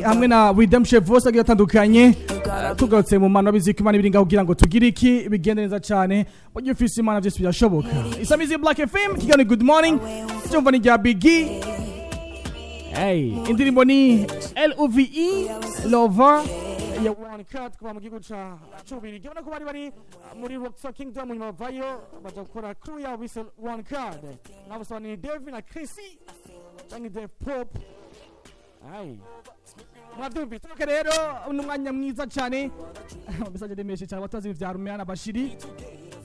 hamwe na Redemption Voice agiye atandukanye tugarutse mu mano biziko imana biringa kugira ngo tugire iki bigende neza cyane mu gihe ufise imana byose byashoboka. Isamizi Black FM kigani Good Morning cyumva ni rya Biggie. Indirimbo ni LOVE Lover ya one cut kwa mugigo cha chubiri gibona ko bari muri Rock Kingdom mu vayo baje gukora crew ya whistle one card nabo ni Dave na Chrissy cyangwa Dave Pop. Mwadumbi tuke rero umwanya mwiza cyane bisaje demeshe cyane batazi vya Rumena na Bashiri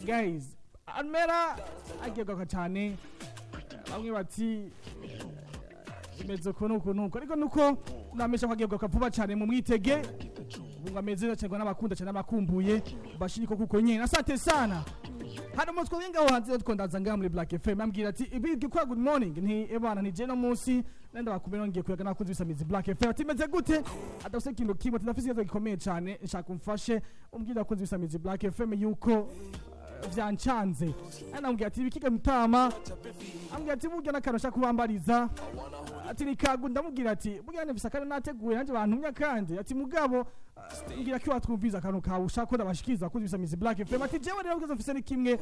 guys Almera agegwa cyane bamwe bati imeze kunuko ariko nuko namesha kwagegwa vuba cyane mu mwitege bunga meze cyane n'abakunda cyane abakumbuye Bashiri ko kuko nyene asante sana hano mutwe winga hanze tkondaza nga muri Black FM ambwira ati ibigi kwa Good Morning nti ebana ni je no munsi nenda bakumena ngiye kuyaga nakunze bisamizi Black FM timeze gute adafise kintu kimwe tudafise ikibazo gikomeye cyane nshaka kumfashe umbwira kunze bisamizi Black FM yuko vyancanze anambwira ati bikiga mutama ambwira ati burya nakarosha kubambariza ati nikagu ndamubwira ati burya nabisakana nateguye nanje bantumya kandi ati mugabo ngira ko watwumviza akantu kawe ushaka ko ndabashikiza kunze bisamizi Black FM ati jewe rero ukazo mfise ni kimwe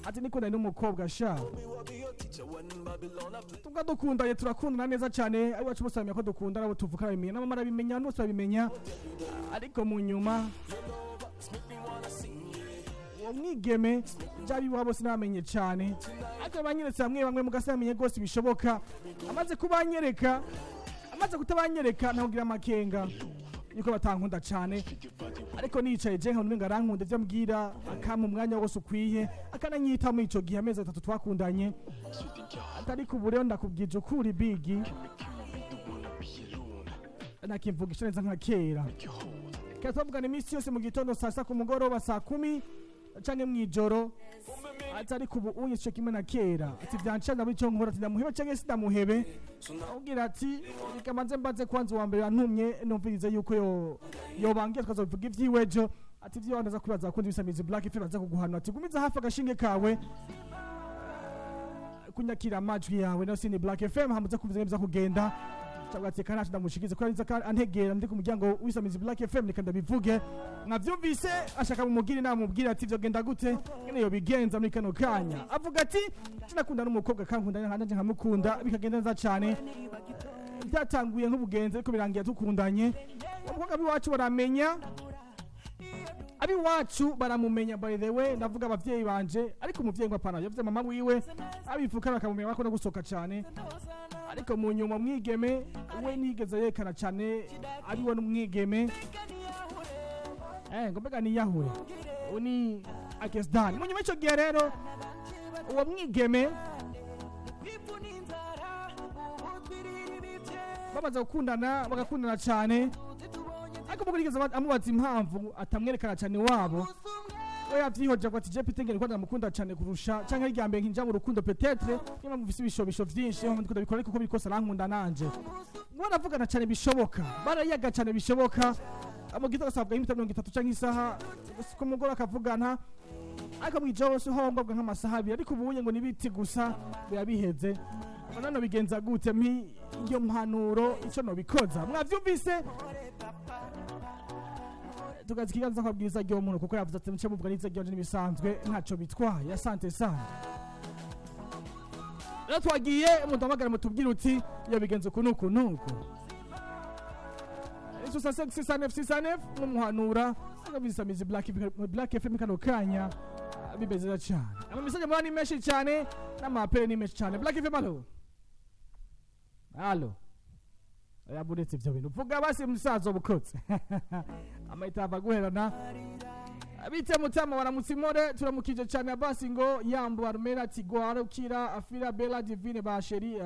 ati niko nari n'umukobwa sha tugadukunda turakundana neza cyane ari wacu bose bamenya ko dukunda nabo tuvukana bimenya n'amara bimenya n'ose babimenya ariko mu nyuma umwigeme jabi wabo sinamenye cyane ariko banyeretse bamwe mugasamenye gose bishoboka amaze kutabanyereka ntagira amakenga niko batankunda cyane ariko nicaye je nka nunga rankunda byo mbwira akama umwanya wose ukwiye akananyita mu ico gihe amezi 3 twakundanye atari kubure ndakubwije ukuri Biggie ntakimvugisha neza nka kera katavugana imisi yose mu gitondo saa 7 ku mugoroba saa 10 canke mwijoro atari kubu unye cyo kimwe na kera ati vyancana muri cyo nkora ati ndamuhebe canke sindamuhebe ugira ati ikamanze mbaze kwanza wa mbere yantumye numvirize yuko yo bangiye twazovuga ivyiwejo ati vyo wandaza kubaza kundi bisamizi Black FM aza kuguhanwa ati gumiza hafi agashinge kawe kunyakira amajwi yawe no sini Black FM hamaze kuvuza neza kugenda cyangwa kana ndamushikize ko ariza antegera ndi ku muryango wisamizi Black FM nikanda bivuge navyumvise ashaka mumugire namubwira ati vyo genda gute ngene yo bigenza muri kano kanya avuga ati tunakunda n'umukobwa kankunda nanje nkamukunda bikagenda neza cyane byatanguye nk'ubugenze ariko birangiye tukundanye umukobwa biwacu baramenya abi wacu baramumenya by the way ndavuga abavyeyi banje ariko umuvyeyi ngwa pana yavuze mama wiwe abifuka bakamumenya bakunda gusoka cyane ariko mu nyuma mwigeme we nigeze yekana cyane ari wo n'umwigeme ngombega ni yahure uni akesdan mu nyuma cyo gihe rero uwo mwigeme babaza gukundana bagakundana cyane ariko mugurigeze amubaza impamvu atamwerekana cyane wabo we yavyihoje ko ati je pitengere kwanda mukunda cyane kurusha canke ari ryambe nkinja mu rukundo peut-être niba mufise ibishobisho vyinshi aho ndikunda bikora ariko ko bikosa rankunda nanje mwana avugana cyane bishoboka barayaga cyane bishoboka amugita gasabwa imita 30 canke isaha ko mugora akavugana ariko mwijoro so homba bwa nk'amasaha abiri ariko ubuye ngo nibiti gusa birabiheze nano bigenza gute mpi iyo mpanuro ico no bikoza mwavyumvise tugazikiganza kwa bwiza ryo muntu kuko yavuze ati muce muvuga nize ryo nibisanzwe ntaco bitwaye asante sana rero twagiye mutamagara mutubwira uti iyo bigenze kunuko Isu sa 669 n'umuhanura akabisamizi Black FM kano kanya bibezera cyane ama message mwani meshi cyane n'amapere ni meshi cyane Black FM allo yabunetse ivyo bintu vuga basi musazo bukotse amaitava guherana abite mutama waramutsimore turamukije cyane basi ngo yambo barumera tigwara ukira afira Bella Divine ba Cheri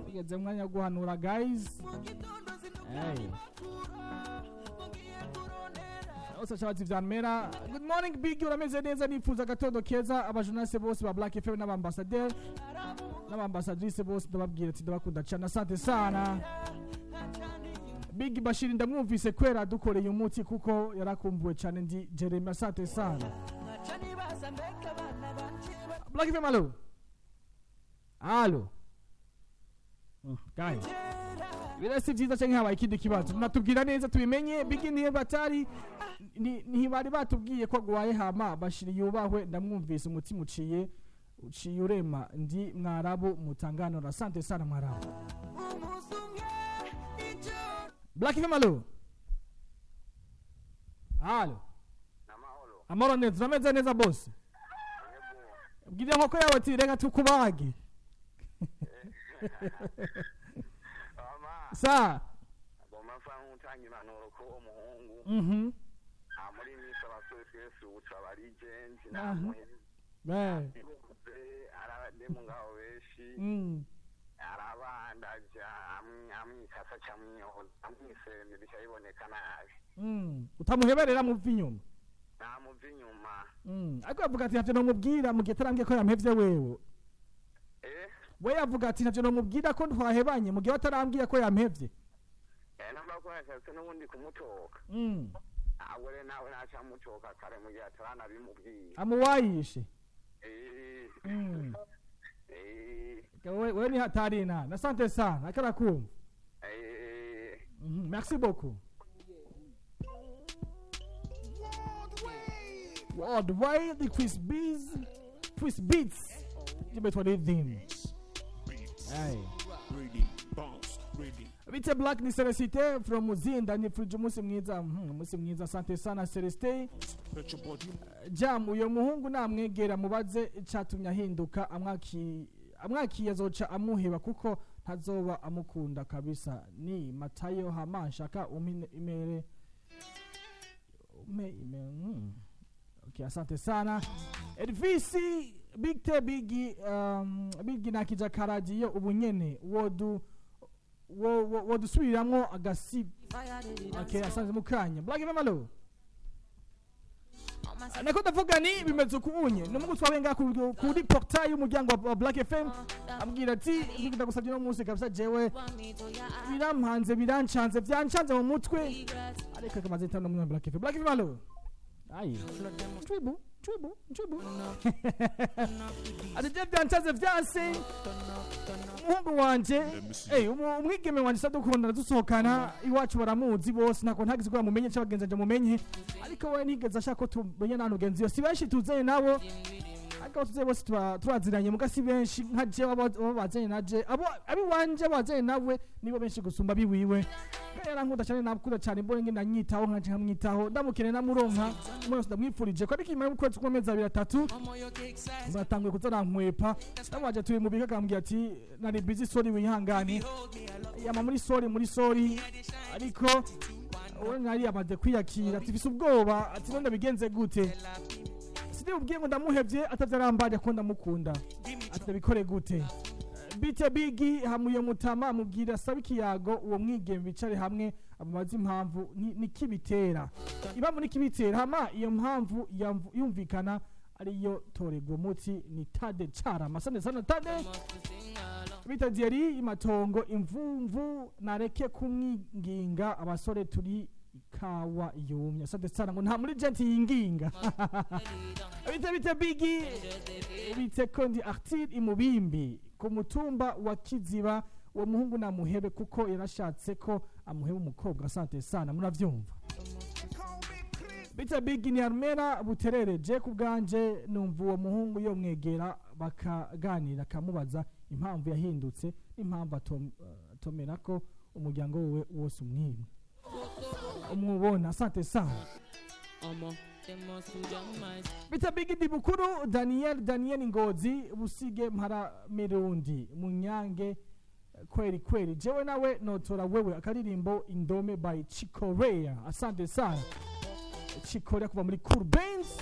igeze mwanya guhanura guys Osa chabazi vyanmera Good morning Biggie urameze neza nifuza gatondo keza abajournaliste bose ba Black FM n'abambassadrice bose ndababwira ati ndabakunda cyane asante sana Biggie Bashiri ndamwumvise kwera dukoreye umuti kuko yarakumbuwe cyane ndi Jeremy asante sana Black FM allo guys birasi byiza cyangwa habaye ikindi kibazo natubwira neza tubimenye biginiye batari ntibari batubwiye ko agwaye hama bashiri yubahwe ndamwumvise umutima uciye urema ndi mwarabu mutanganura asante sana mwarabu Blackfm alo halo amahoro neza urameze neza boss bwira nkoko yawe ati reka tukubage sa boma fangu tangi manoro ko umuhungu muri misa basose Yesu utabari agent na muhezi ara demu ngaho beshi arabandaja amwikasa cyamyo amwise ndibishayiboneka nabi utamuheberera mu vinyuma na mu vinyuma ariko avuga ati ntacyo nomubwira mu gihe tarambye ko yampevye wewe we yavuga ati ntacyo nomubwira ko twahebanye mu gihe atarambwira ko yampevye namba ko yashaka n'ubundi kumutoka awore nawe nacamutoka kare mu gihe atarana bimubwira amuwayishe wewe ni hatari na asante sana akara kumva merci beaucoup Worldwide the Chris Beats jibetwa rhythm Bite Black ni Celestin from Muzinda ni fruje musi mwiza asante sana Celestin Jam uyo muhungu namwegera mubaze icatumye ahinduka amwakiye azoca amuheba kuko ntazoba amukunda kabisa ni Matayo Hamashaka imere Okay, asante sana Edvisi Bigi nakija karagiyo ubunyene wodusubiramwo agasi Okay, asante mukanya Blackfm alo Nako ndavuga ni bimeze kubunye numungu twabenga kuri portail y'umuryango wa Blackfm ambwira ati ndagusabye no munsi kabisa jewe biramhanze birancanze byancanze mu mutwe ariko kamaze ntano mu Blackfm alo Ayi. Tribu. Adije byancaze vyase. Muhungu wanje, umwigeme wanje sadukunda dusohokana iwacu baramuzi bose nako ntagize ko mumenye cy'abagenza nje mumenye. Ariko we nigeze ashaka ko tumenye nanu genzi yo. Si benshi tuzeye nabo. Ariko tuze bose turaziranye mugasi benshi nkaje babazanye naje. Abi wanje bazanye nawe nibo benshi gusumba biwiwe. Yarankunda cyane nakunda cyane mbone ngenda nyitaho nkaje nkamwitaho ndamukene namuronka umwe ndamwifurije ko ariko imwe kwezi kumeza 3 muratanguye kuzana nkwepa ndabaje tuye mu bika kambwiye ati nari busy sorry wihangane yama muri sorry ariko uwo nari amaze kwiyakira tifise ubwoba ati none bigenze gute sidi ubwiye ngo ndamuhevye atavyarambanje ko ndamukunda atabikore gute Bite Bigi hamuye mutama mubwira sabiki yago uwo mwigeme bicare hamwe amubaza impamvu nikibitera ibamvu nikibitera hama iyo mpamvu yumvikana ariyo torego muti ni Tade Chara masane sana Tade Bita Dieri imatongo imvumvu nareke kumwinginga abasore turi ikawa yumye asante sana ngo nta muri genti yinginga Bite Bigi bite kondi Artide imubimbi ku mutumba wa Kiziba uwo muhungu namuhebe kuko yarashatse ko amuhebe umukobwa asante sana muravyumva Bita Bigi ni armera buterereje ku bwanje numva uwo muhungu yo mwegera bakaganira kamubaza impamvu yahindutse impamvu atomera ko umuryango we wose umubona asante sana Bita Bigi ndi bukuru Daniel Ngozi busige mpara mirundi munyange kweri jewe nawe notora wewe akaririmbo Indome by Chikorea asante sana Chikorea kuva muri Cool Bands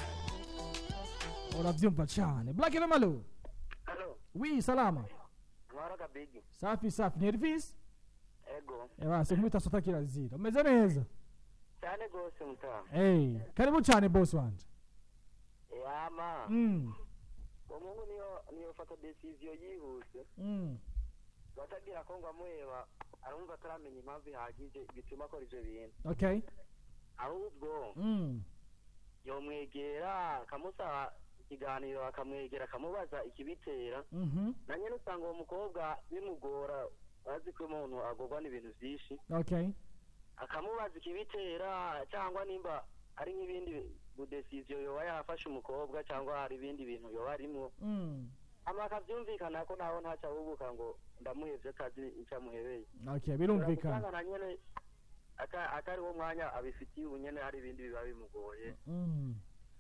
uravyumva cyane Blackfm alo Hello Oui salama Mwaraga Bigi Safi nervous Ego Ewa sekumita sota kirazira umeze neza cyane gose mutaha karibu cyane boss wanje yama umuntu niyo fata decision yihuse batagira ko ngamuheba arumva ataramenya impamvu ihagije bituma akora ivyo bintu okay ahubwo yomwegera kamusaba ikiganiro akamwegera akamubaza ikibitera nanye nusanga uwo mukobwa bimugora bazi ko umuntu agorwa n'ibintu byinshi Okay. akamubaza ikibitera cyangwa nimba ari nk'ibindi budesiziyo yoba yafashe umukobwa cyangwa hari ibindi bintu yoba arimo amakabyumvikana ko naho ntacyo ahubuka ngo ndamuhevye akazi icyo amuhebeye. Okay, birumvikana. Na nyene atari wo mwanya abifitiye ubunyene hari ibindi biba bimugoye.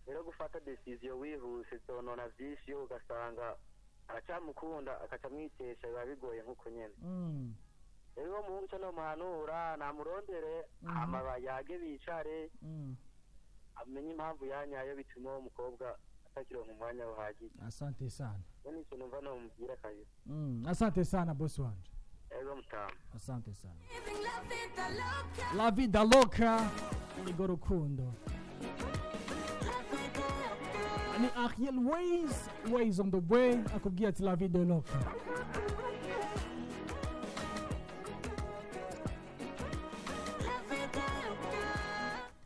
Rero gufata decision wihuse zonona vyinshi ugasanga aracamukunda akacamwitesha biba bigoye nkuko nyene. Rero mu cyo no muhanura namurondere amabayage bicare amenye impamvu yanyayo bituma umukobwa atakironka umwanya uhagije. Asante sana. Nani cyo numva no mubwira kabisa. Asante sana boss wanje. Ego mutamu. Asante sana. La vida loca nigo rukundo. Ani Ariel ways on the way akubwira ati la vida loca.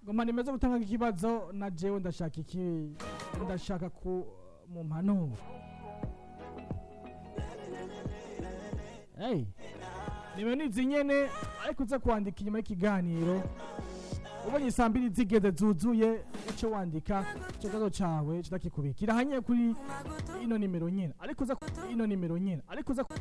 Ngoma nimeze gutanga ikibazo na jewe ndashaka ku mu mpano. Hey, nizi nyene ariko uza kwandika inyuma y'ikiganiro ubonye isambiri zigeze zuzuye uce wandika ikibazo cawe kitakikubikira hanye kuri ino nimero nyene ariko uza